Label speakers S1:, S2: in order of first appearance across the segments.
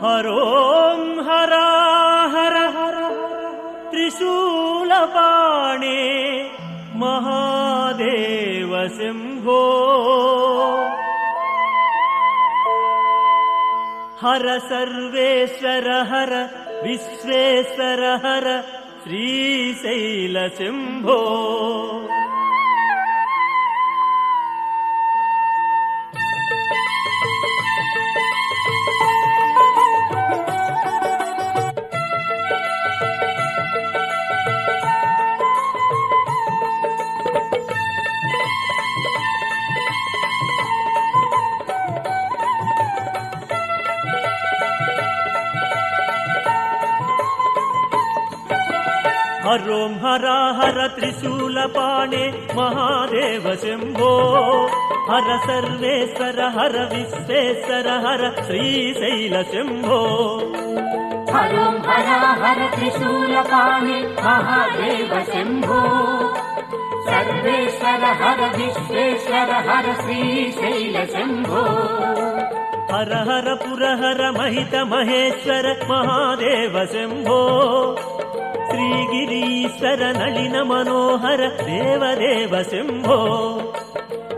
S1: हरों हरा हर हर त्रिशूलपाणे महादेव शंभो हर सर्वेश्वर हर विश्वेश्वर हर श्रीशैल शंभो हरों हरा हर त्रिशूलपाणे महादेव शंभो हर सर्वेश्वर हर विश्वेश्वर हर श्रीशैल शंभो
S2: हरों हरा हर त्रिशूलपाणे महादेव शंभो सर्वेश्वर हर विश्वेश्वर हर श्रीशैल शंभो
S1: हर हर पुरहर महित महेश्वर महादेव शंभो श्रीगिरीश्वर नलिन मनोहर देवदेव शंभो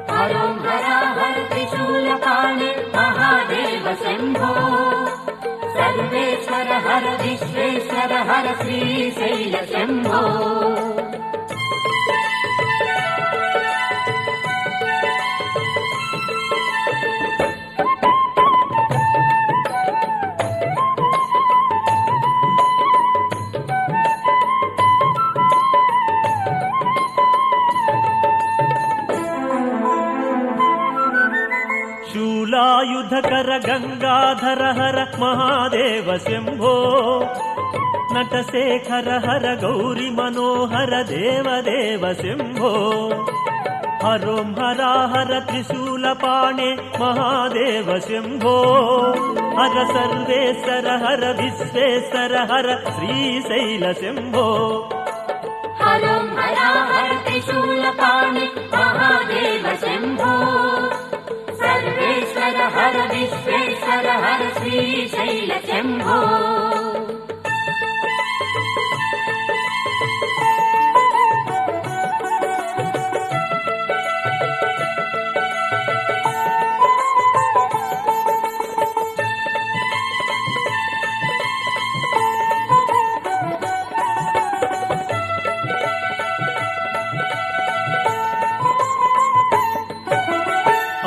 S2: हरों हरा हर त्रिशूलपाणे महादेव शंभो सर्वेश्वर हर विश्वेश्वर हर श्रीशैल शंभो
S1: शूलायुधकर गंगाधर हर महादेव शंभो नटशेखर हर गौरी मनोहर देवदेव शंभो हरों हरा हर त्रिशूलपाणे महादेव शंभो हर सर्वेश्वर हर विश्वेश्वर हर श्रीशैल शंभो
S2: हरों हरा हर त्रिशूलपाणे महादेव शंभो सर्वेश्वर हर विश्वेश्वर हर श्रीशैल शंभो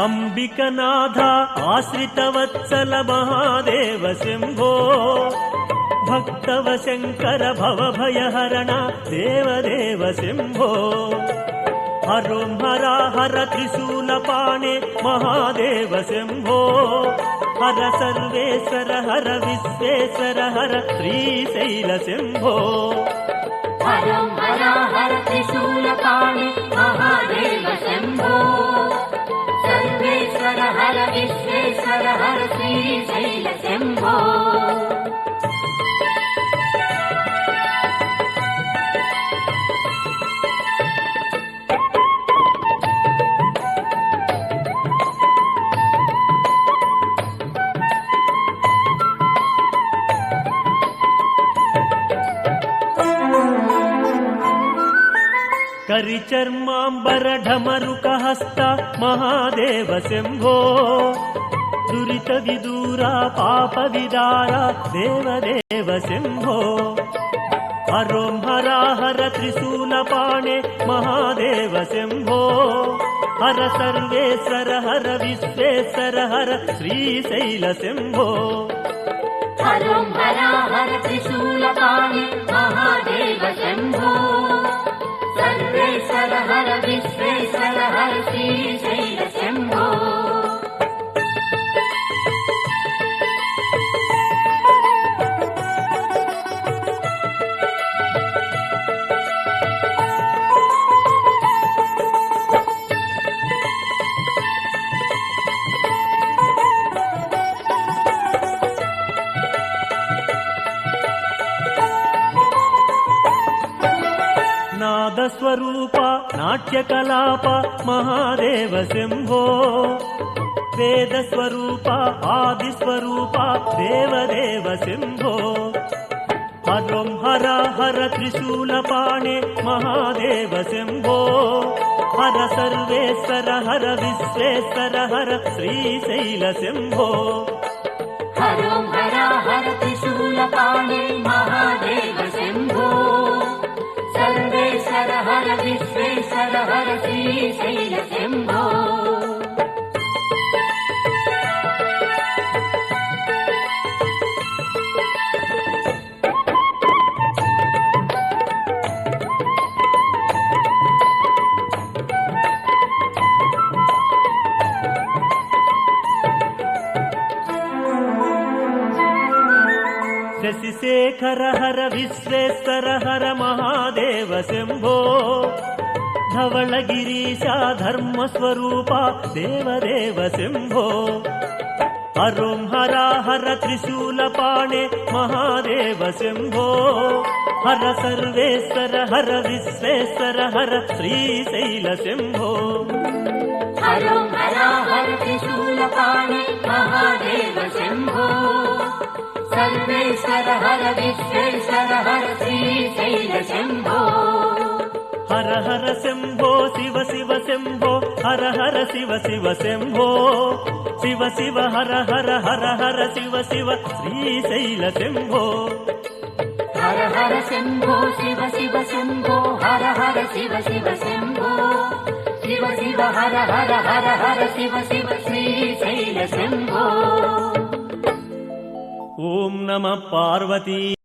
S1: अंबिकनाथ आश्रितवत्सल महादेव शंभो भक्तव शंकर भवभयहरण देवदेव शंभो हरों हरा हर त्रिशूलपाणे महादेव शंभो हर सर्वेश्वर हर विश्वेश्वर हर श्रीशैल शंभो
S2: हरों हरा हर त्रिशूलपाणे महादेव शंभो सर्वेश्वर हर विश्वेश्वर हर श्रीशैल शंभो
S1: करिचर्मांबर ढमरुक हस्त महादेव शंभो दुरित विदूरा पाप विदारा देवदेव शंभो हरों हरा हर त्रिशूलपाणे महादेव शंभो हर सर्वेश्वर हर विश्वेश्वर हर श्रीशैल शंभो
S2: हरों हरा हर त्रिशूलपाणे महादेव शंभो सर्वेश्वर हर विश्वेश्वर हर श्रीशैल शंभो
S1: नादस्वरूप नाट्यकलाप महादेव शंभो वेद स्वरूप आदि स्वरूप देवदेव शम्भो हरं हर हर त्रिशूलपाणे महादेव शम्भो हर सर्वेश्वर हर विश्वेश्वर हर श्रीशैल शम्भो
S2: हरो हर हर त्रिशूलपाणे महादेव शम्भो सर्वेश्वर हर विश्वेश्वर हर श्रीशैल शम्भो
S1: शशिशेखर हर विश्वेश्वर हर महादेव शम्भो धवलगिरीशा धर्मस्वरूपा देवदेव शम्भो हरं हर हर त्रिशूलपाणे महादेव शम्भो हर सर्वेश्वर हर विश्वेश्वर हर श्रीशैल शम्भो
S2: हरो हर हर त्रिशूलपाणे महादेव शम्भो सर्वेश्वर हर विश्वेश्वर हर श्रीशैल शम्भो
S1: हर हर शम्भो शिव शिव शम्भो हर हर शिव शिव शम्भो शिव शिव हर हर हर हर शिव शिव श्रीशैल शम्भो
S2: हर हर शम्भो शिव शिव शम्भो हर हर शिव शिव शम्भो शिव शिव हर हर हर हर शिव शिव श्रीशैल शम्भो
S1: ॐ नमः पार्वती।